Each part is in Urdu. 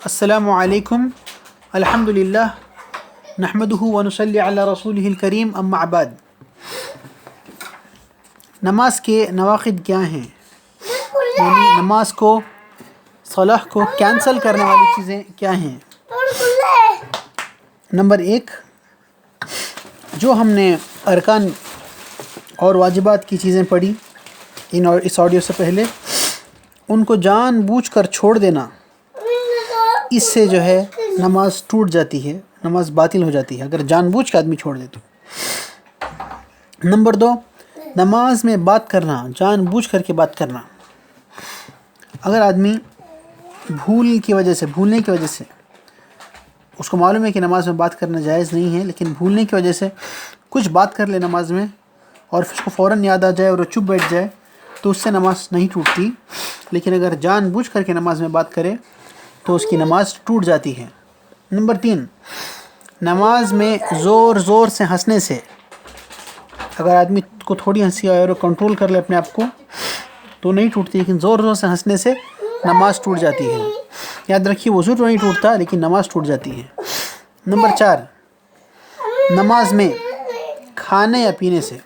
السلام علیکم الحمدللہ نحمدہ ونصلی علی رسولہ الکریم اما بعد۔ نماز کے نواقض کیا ہیں؟ یعنی نماز کو صلاح کو کینسل کرنے والی چیزیں کیا ہیں؟ نمبر 1، جو ہم نے ارکان اور واجبات کی چیزیں پڑھی اس آڈیو سے پہلے، ان کو جان بوجھ کر چھوڑ دینا، اس سے جو ہے نماز ٹوٹ جاتی ہے، نماز باطل ہو جاتی ہے اگر جان بوجھ کے آدمی چھوڑ دے تو۔ نمبر 2، نماز میں بات کرنا، جان بوجھ کر کے بات کرنا۔ اگر آدمی بھولنے کی وجہ سے اس کو معلوم ہے کہ نماز میں بات کرنا جائز نہیں ہے، لیکن بھولنے کی وجہ سے کچھ بات کر لے نماز میں اور پھر اس کو فوراً یاد آ جائے اور وہ چپ بیٹھ جائے تو اس سے نماز نہیں ٹوٹتی، لیکن اگر جان بوجھ کر کے نماز میں بات کرے تو اس کی نماز ٹوٹ جاتی ہے۔ نمبر 3، نماز میں زور سے ہنسنے سے، اگر آدمی کو تھوڑی ہنسی آئے اور کنٹرول کر لے اپنے آپ کو تو نہیں ٹوٹتی، لیکن زور سے ہنسنے سے نماز ٹوٹ جاتی ہے۔ یاد رکھیے، وضو تو نہیں ٹوٹتا لیکن نماز ٹوٹ جاتی ہے۔ نمبر 4، نماز میں کھانے یا پینے سے،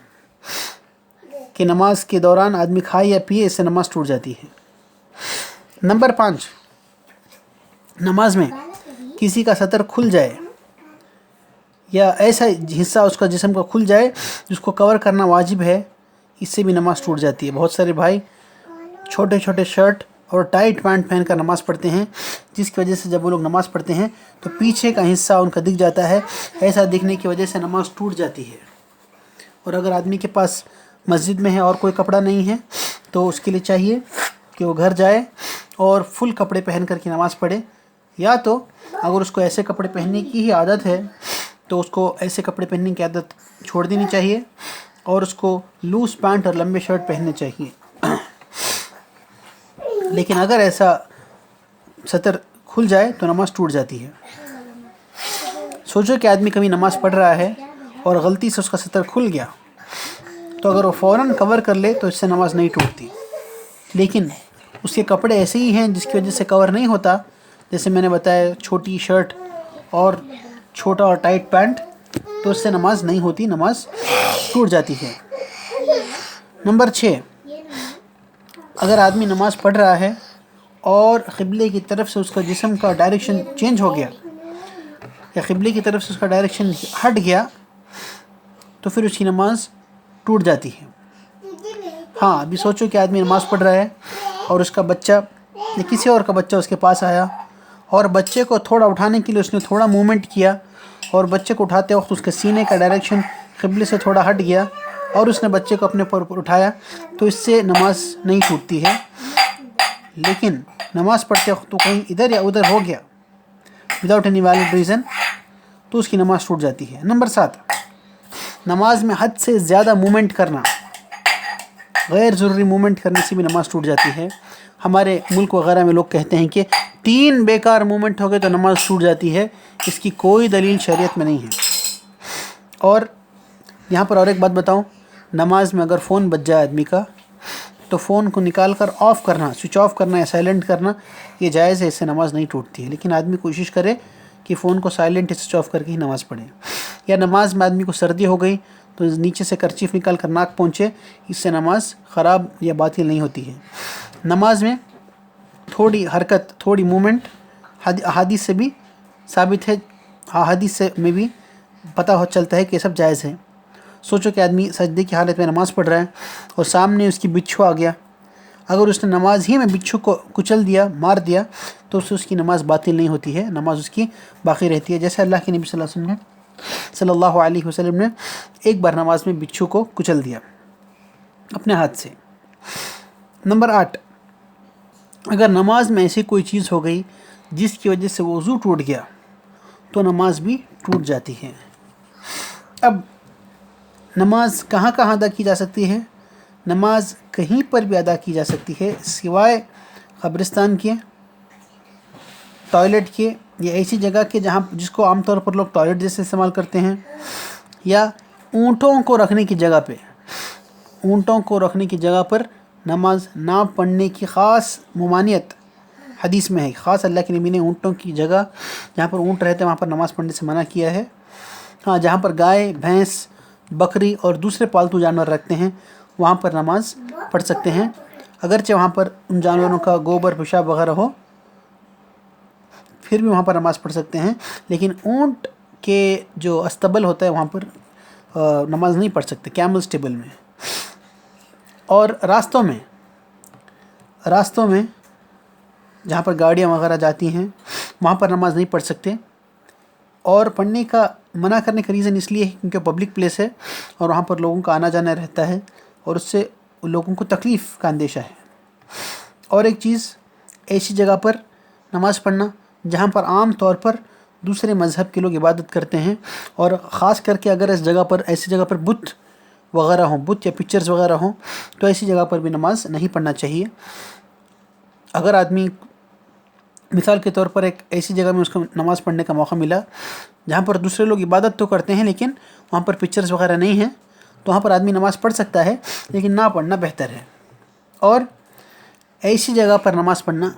کہ نماز کے دوران آدمی کھائے یا پیے، اس سے نماز ٹوٹ جاتی ہے۔ نمبر 5، نماز میں کسی کا سطر کھل جائے یا ایسا حصہ اس کا جسم کا کھل جائے جس کو کور کرنا واجب ہے، اس سے بھی نماز ٹوٹ جاتی ہے۔ بہت سارے بھائی چھوٹے شرٹ اور ٹائٹ پینٹ پہن کر نماز پڑھتے ہیں، جس کی وجہ سے جب وہ لوگ نماز پڑھتے ہیں تو پیچھے کا حصہ ان کا دکھ جاتا ہے، ایسا دکھنے کی وجہ سے نماز ٹوٹ جاتی ہے۔ اور اگر آدمی کے پاس مسجد میں ہے اور کوئی کپڑا نہیں ہے تو اس کے لیے چاہیے کہ وہ گھر جائے اور فل کپڑے پہن کر کے نماز پڑھے، یا تو اگر اس کو ایسے کپڑے پہننے کی ہی عادت ہے تو اس کو ایسے کپڑے پہننے کی عادت چھوڑ دینی چاہیے اور اس کو لوز پینٹ اور لمبے شرٹ پہننے چاہیے۔ لیکن اگر ایسا سطر کھل جائے تو نماز ٹوٹ جاتی ہے۔ سوچو کہ آدمی کبھی نماز پڑھ رہا ہے اور غلطی سے اس کا سطر کھل گیا، تو اگر وہ فوراً کور کر لے تو اس سے نماز نہیں ٹوٹتی، لیکن اس کے کپڑے ایسے ہی ہیں جس کی وجہ سے کور نہیں ہوتا، جیسے میں نے بتایا چھوٹی شرٹ اور چھوٹا اور ٹائٹ پینٹ، تو اس سے نماز نہیں ہوتی، نماز ٹوٹ جاتی ہے۔ نمبر 6، اگر آدمی نماز پڑھ رہا ہے اور قبلے کی طرف سے اس کا جسم کا ڈائریکشن چینج ہو گیا یا قبلے کی طرف سے اس کا ڈائریکشن ہٹ گیا تو پھر اس کی نماز ٹوٹ جاتی ہے۔ ہاں، ابھی سوچو کہ آدمی نماز پڑھ رہا ہے اور اس کا بچہ یا کسی اور کا بچہ اس کے پاس آیا اور بچے کو تھوڑا اٹھانے کے لیے اس نے تھوڑا موومنٹ کیا اور بچے کو اٹھاتے وقت اس کے سینے کا ڈائریکشن قبلے سے تھوڑا ہٹ گیا اور اس نے بچے کو اپنے پر اٹھایا، تو اس سے نماز نہیں ٹوٹتی ہے۔ لیکن نماز پڑھتے وقت تو کہیں ادھر یا ادھر ہو گیا وداؤٹ اینی ویلڈ ریزن تو اس کی نماز ٹوٹ جاتی ہے۔ نمبر 7، نماز میں حد سے زیادہ موومنٹ کرنا، غیر ضروری موومنٹ کرنے سے بھی نماز ٹوٹ جاتی ہے۔ ہمارے ملک وغیرہ میں لوگ کہتے ہیں کہ 3 بیکار موومنٹ ہو گئے تو نماز ٹوٹ جاتی ہے، اس کی کوئی دلیل شریعت میں نہیں ہے۔ اور یہاں پر اور ایک بات بتاؤں، نماز میں اگر فون بج جائے آدمی کا تو فون کو نکال کر آف کرنا، سوئچ آف کرنا یا سائلنٹ کرنا، یہ جائز ہے، اس سے نماز نہیں ٹوٹتی ہے، لیکن آدمی کوشش کرے کہ فون کو سائلنٹ سوئچ آف کر کے ہی نماز پڑھے۔ یا نماز میں آدمی کو سردی ہو گئی تو نیچے سے کرچیف نکال کر ناک پہنچے، اس سے نماز خراب یا باطل نہیں ہوتی ہے۔ نماز میں تھوڑی حرکت، تھوڑی موومنٹ احادیث سے بھی ثابت ہے، احادیث سے میں بھی پتہ چلتا ہے کہ یہ سب جائز ہے۔ سوچو کہ آدمی سجدے کی حالت میں نماز پڑھ رہا ہے اور سامنے اس کی بچھو آ گیا، اگر اس نے نماز ہی میں بچھو کو کچل دیا، مار دیا، تو اس کی نماز باطل نہیں ہوتی ہے، نماز اس کی باقی رہتی ہے۔ جیسے اللہ کے نبی صلی اللہ علیہ وسلم نے ایک بار نماز میں بچھو کو کچل دیا اپنے ہاتھ سے۔ نمبر 8، اگر نماز میں ایسی کوئی چیز ہو گئی جس کی وجہ سے وضو ٹوٹ گیا تو نماز بھی ٹوٹ جاتی ہے۔ اب نماز کہاں ادا کی جا سکتی ہے؟ نماز کہیں پر بھی ادا کی جا سکتی ہے سوائے قبرستان کے، ٹوائلٹ کے، یا ایسی جگہ کے جس کو عام طور پر لوگ ٹوائلٹ جیسے استعمال کرتے ہیں، یا اونٹوں کو رکھنے کی جگہ پہ۔ اونٹوں کو رکھنے کی جگہ پر نماز نہ پڑھنے کی خاص ممانعت حدیث میں ہے خاص اللہ کے نبی نے اونٹوں کی جگہ جہاں پر اونٹ رہتے ہیں وہاں پر نماز پڑھنے سے منع کیا ہے. ہاں جہاں پر گائے بھینس بکری اور دوسرے پالتو جانور رکھتے ہیں وہاں پر نماز پڑھ سکتے ہیں، اگرچہ وہاں پر ان جانوروں کا گوبر پیشاب وغیرہ ہو پھر بھی وہاں پر نماز پڑھ سکتے ہیں. لیکن اونٹ کے جو استبل ہوتا ہے وہاں پر نماز نہیں پڑھ سکتے، کیمل اسٹیبل میں. اور راستوں میں جہاں پر گاڑیاں وغیرہ جاتی ہیں وہاں پر نماز نہیں پڑھ سکتے. اور پڑھنے کا منع کرنے کا ریزن اس لیے ہے کیونکہ پبلک پلیس ہے اور وہاں پر لوگوں کا آنا جانا رہتا ہے اور اس سے لوگوں کو تکلیف کا اندیشہ ہے. اور ایک چیز، ایسی جگہ پر نماز پڑھنا جہاں پر عام طور پر دوسرے مذہب کے لوگ عبادت کرتے ہیں، اور خاص کر کے اگر ایسی جگہ پر بت وغیرہ ہوں، بت یا پکچرز وغیرہ ہوں، تو ایسی جگہ پر بھی نماز نہیں پڑھنا چاہیے. اگر آدمی مثال کے طور پر ایک ایسی جگہ میں اس کو نماز پڑھنے کا موقع ملا جہاں پر دوسرے لوگ عبادت تو کرتے ہیں لیکن وہاں پر پکچرز وغیرہ نہیں ہیں، تو وہاں پر آدمی نماز پڑھ سکتا ہے لیکن نہ پڑھنا بہتر ہے. اور ایسی جگہ پر نماز پڑھنا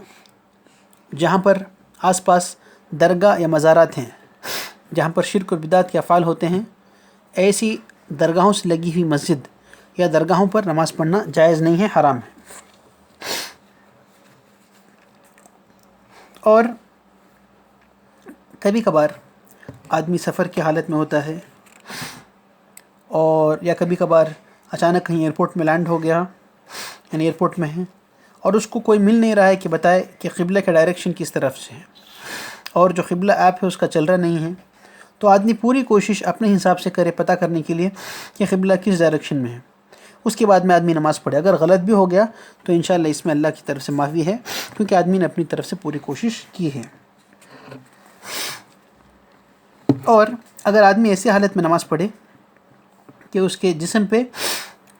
جہاں پر آس پاس درگاہ یا مزارات ہیں، جہاں پر شرک و بدعت کے افعال ہوتے ہیں، ایسی درگاہوں سے لگی ہوئی مسجد یا درگاہوں پر نماز پڑھنا جائز نہیں ہے، حرام ہے. اور کبھی کبھار آدمی سفر کی حالت میں ہوتا ہے اور یا کبھی کبھار اچانک کہیں ایئرپورٹ میں لینڈ ہو گیا، یعنی ایئرپورٹ میں ہے اور اس کو کوئی مل نہیں رہا ہے کہ بتائے کہ قبلہ کا ڈائریکشن کس طرف سے ہے، اور جو قبلہ ایپ ہے اس کا چل رہا نہیں ہے، تو آدمی پوری کوشش اپنے حساب سے کرے پتہ کرنے کے لیے کہ قبلہ کس ڈائریکشن میں ہے. اس کے بعد میں آدمی نماز پڑھے. اگر غلط بھی ہو گیا تو انشاءاللہ اس میں اللہ کی طرف سے معافی ہے، کیونکہ آدمی نے اپنی طرف سے پوری کوشش کی ہے. اور اگر آدمی ایسی حالت میں نماز پڑھے کہ اس کے جسم پہ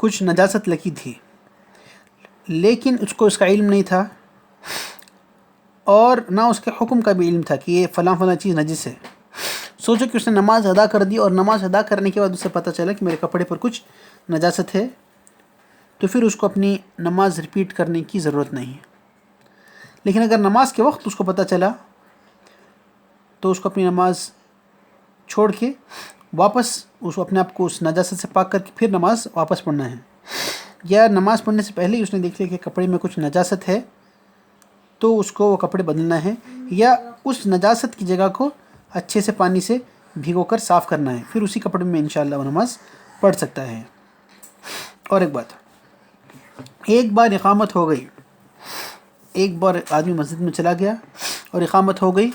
کچھ نجاست لگی تھی لیکن اس کو اس کا علم نہیں تھا اور نہ اس کے حکم کا بھی علم تھا کہ یہ فلاں چیز نجس ہے، سوچو کہ اس نے نماز ادا کر دی اور نماز ادا کرنے کے بعد اسے پتہ چلا کہ میرے کپڑے پر کچھ نجاست ہے، تو پھر اس کو اپنی نماز ریپیٹ کرنے کی ضرورت نہیں ہے. لیکن اگر نماز کے وقت اس کو پتہ چلا تو اس کو اپنی نماز چھوڑ کے واپس اس کو اپنے آپ کو اس نجاست سے پاک کر کے پھر نماز واپس پڑھنا ہے. یا نماز پڑھنے سے پہلے ہی اس نے دیکھ لیا کہ کپڑے میں کچھ نجاست ہے تو اس کو وہ کپڑے بدلنا ہے، یا اس نجاست کی جگہ کو اچھے سے پانی سے بھگو کر صاف کرنا ہے، پھر اسی کپڑے میں انشاءاللہ وہ نماز پڑھ سکتا ہے. اور ایک بار اقامت ہو گئی، ایک بار آدمی مسجد میں چلا گیا اور اقامت ہو گئی،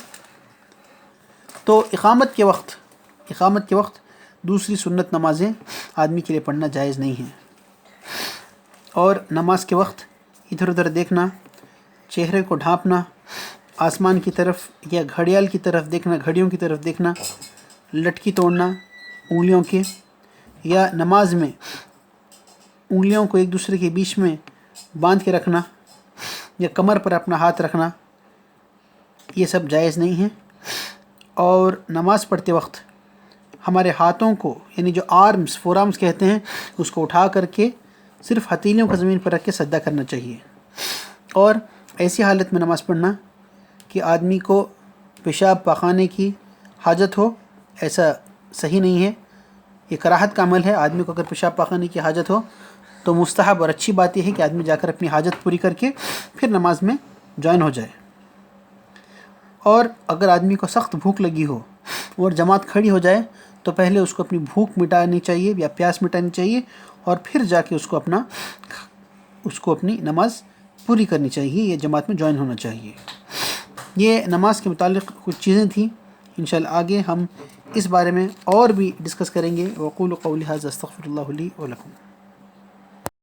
تو اقامت کے وقت دوسری سنت نمازیں آدمی کے لیے پڑھنا جائز نہیں ہے. اور نماز کے وقت ادھر ادھر دیکھنا، چہرے کو ڈھانپنا، آسمان کی طرف یا گھڑیال کی طرف دیکھنا، گھڑیوں کی طرف دیکھنا، لٹکی توڑنا انگلیوں کے، یا نماز میں انگلیوں کو ایک دوسرے کے بیچ میں باندھ کے رکھنا یا کمر پر اپنا ہاتھ رکھنا، یہ سب جائز نہیں ہے. اور نماز پڑھتے وقت ہمارے ہاتھوں کو، یعنی جو فور آرمز کہتے ہیں، اس کو اٹھا کر کے صرف ہتھیلیوں کو زمین پر رکھ کے سجدہ کرنا چاہیے. اور ایسی حالت میں نماز پڑھنا کہ آدمی کو پیشاب پاخانے کی حاجت ہو، ایسا صحیح نہیں ہے، یہ کراہت کا عمل ہے. آدمی کو اگر پیشاب پاخانے کی حاجت ہو تو مستحب اور اچھی بات یہ ہے کہ آدمی جا کر اپنی حاجت پوری کر کے پھر نماز میں جوائن ہو جائے. اور اگر آدمی کو سخت بھوک لگی ہو اور جماعت کھڑی ہو جائے تو پہلے اس کو اپنی بھوک مٹانی چاہیے یا پیاس مٹانی چاہیے، اور پھر جا کے اس کو اپنی نماز پوری کرنی چاہیے یا جماعت میں جوائن ہونا چاہیے. یہ نماز کے متعلق کچھ چیزیں تھیں. انشاءاللہ آگے ہم اس بارے میں اور بھی ڈسکس کریں گے. وقولوا قولی ھذا استغفر اللہ لی ولکم.